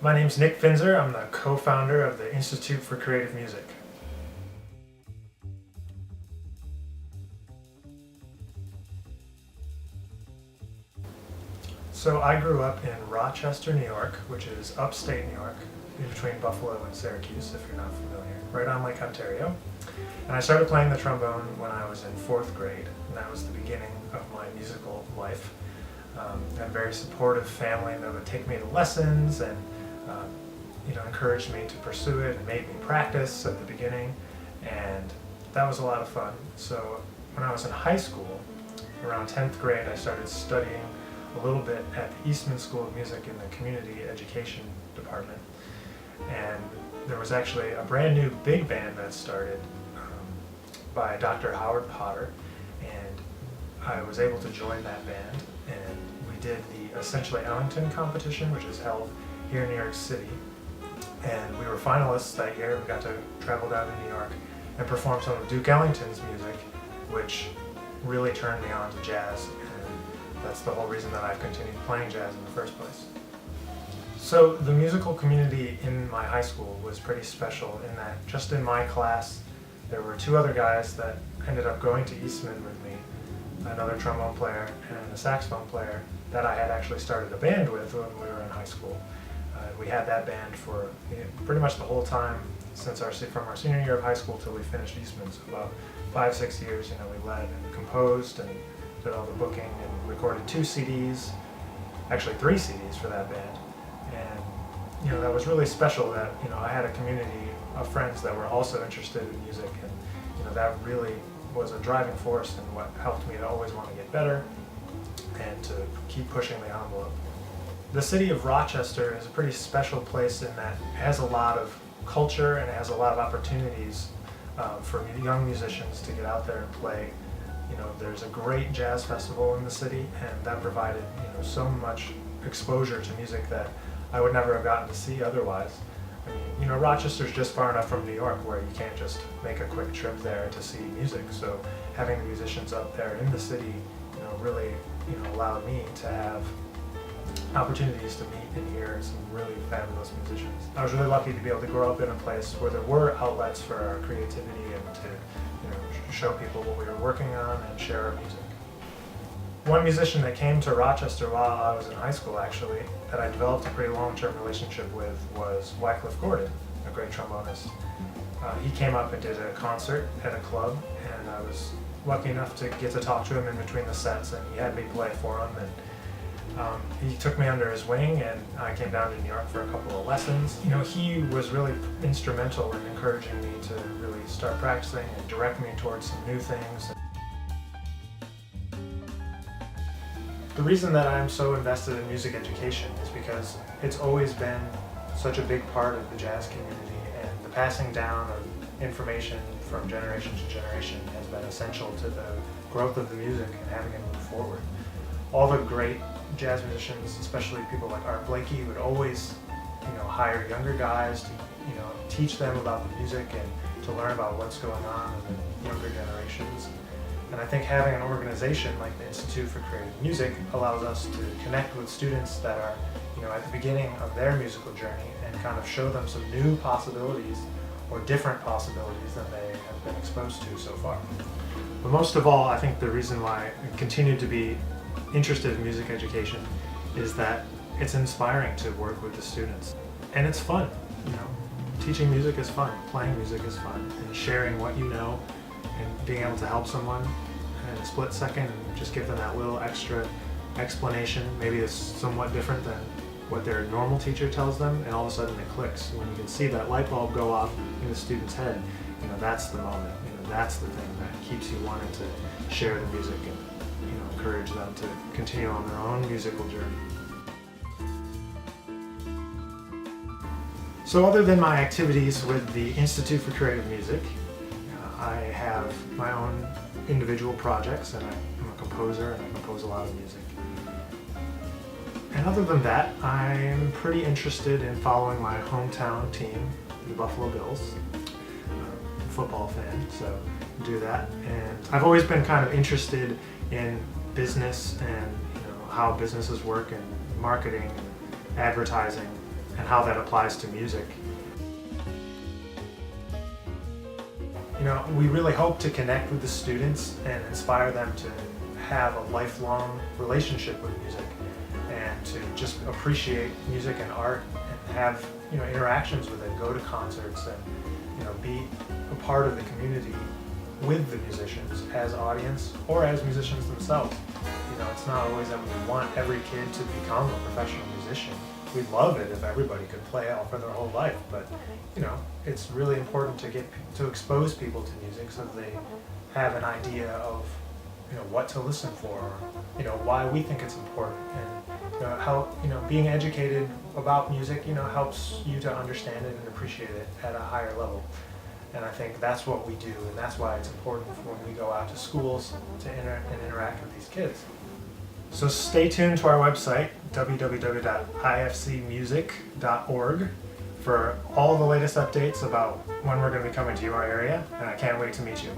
My name's Nick Finzer. I'm the co-founder of the Institute for Creative Music. So I grew up in Rochester, New York, which is upstate New York, in between Buffalo and Syracuse, if you're not familiar, right on Lake Ontario. And I started playing the trombone when I was in 4th grade, and that was the beginning of my musical life. I had a very supportive family that would take me to lessons and encouraged me to pursue it and made me practice at the beginning, and that was a lot of fun. So when I was in high school, around 10th grade, I started studying a little bit at the Eastman School of Music in the Community Education Department, and there was actually a brand new big band that started by Dr. Howard Potter, and I was able to join that band, and we did the Essentially Ellington competition, which is held here in New York City, and we were finalists that year. We got to travel down to New York and perform some of Duke Ellington's music, which really turned me on to jazz, and that's the whole reason that I've continued playing jazz in the first place. So the musical community in my high school was pretty special in that just in my class there were 2 other guys that ended up going to Eastman with me, another trombone player and a saxophone player that I had actually started a band with when we were in high school. We had that band for pretty much the whole time from our senior year of high school till we finished Eastman, so about 5-6 years. We led and composed and did all the booking and recorded 2 CDs, actually 3 CDs for that band. And that was really special that I had a community of friends that were also interested in music, and that really was a driving force and what helped me to always want to get better and to keep pushing the envelope. The city of Rochester is a pretty special place in that it has a lot of culture and it has a lot of opportunities for young musicians to get out there and play. There's a great jazz festival in the city, and that provided so much exposure to music that I would never have gotten to see otherwise. Rochester's just far enough from New York where you can't just make a quick trip there to see music. So having the musicians up there in the city, really, allowed me to have opportunities to meet and hear some really fabulous musicians. I was really lucky to be able to grow up in a place where there were outlets for our creativity and to show people what we were working on and share our music. One musician that came to Rochester while I was in high school, actually, that I developed a pretty long-term relationship with was Wycliffe Gordon, a great trombonist. He came up and did a concert at a club, and I was lucky enough to get to talk to him in between the sets, and he had me play for him. And he took me under his wing, and I came down to New York for a couple of lessons. He was really instrumental in encouraging me to really start practicing and direct me towards some new things. The reason that I'm so invested in music education is because it's always been such a big part of the jazz community, and the passing down of information from generation to generation has been essential to the growth of the music and having it move forward. All the great jazz musicians, especially people like Art Blakey, would always hire younger guys to teach them about the music and to learn about what's going on in the younger generations. And I think having an organization like the Institute for Creative Music allows us to connect with students that are at the beginning of their musical journey and kind of show them some new possibilities or different possibilities than they have been exposed to so far. But most of all, I think the reason why I continue to be interested in music education is that it's inspiring to work with the students, and it's fun. Teaching music is fun, playing music is fun, and sharing what you know and being able to help someone in a split second and just give them that little extra explanation. Maybe it's somewhat different than what their normal teacher tells them, and all of a sudden it clicks. When you can see that light bulb go off in the student's head, that's the moment. That's the thing that keeps you wanting to share the music and encourage them to continue on their own musical journey. So other than my activities with the Institute for Creative Music, I have my own individual projects, and I'm a composer and I compose a lot of music. And other than that, I'm pretty interested in following my hometown team, the Buffalo Bills. I'm a football fan, so do that. And I've always been kind of interested in business and how businesses work and marketing and advertising. and how that applies to music. You know, we really hope to connect with the students and inspire them to have a lifelong relationship with music and to just appreciate music and art and have, you know, interactions with it, go to concerts and, you know, be a part of the community with the musicians as audience or as musicians themselves. You know, it's not always that we want every kid to become a professional musician. We'd love it if everybody could play all for their whole life, but you know, it's really important to expose people to music so that they have an idea of, you know, what to listen for, you know, why we think it's important, and you know, how, you know, being educated about music, you know, helps you to understand it and appreciate it at a higher level. And I think that's what we do, and that's why it's important when we go out to schools to interact with these kids. So stay tuned to our website, www.ifcmusic.org, for all the latest updates about when we're going to be coming to your area, and I can't wait to meet you.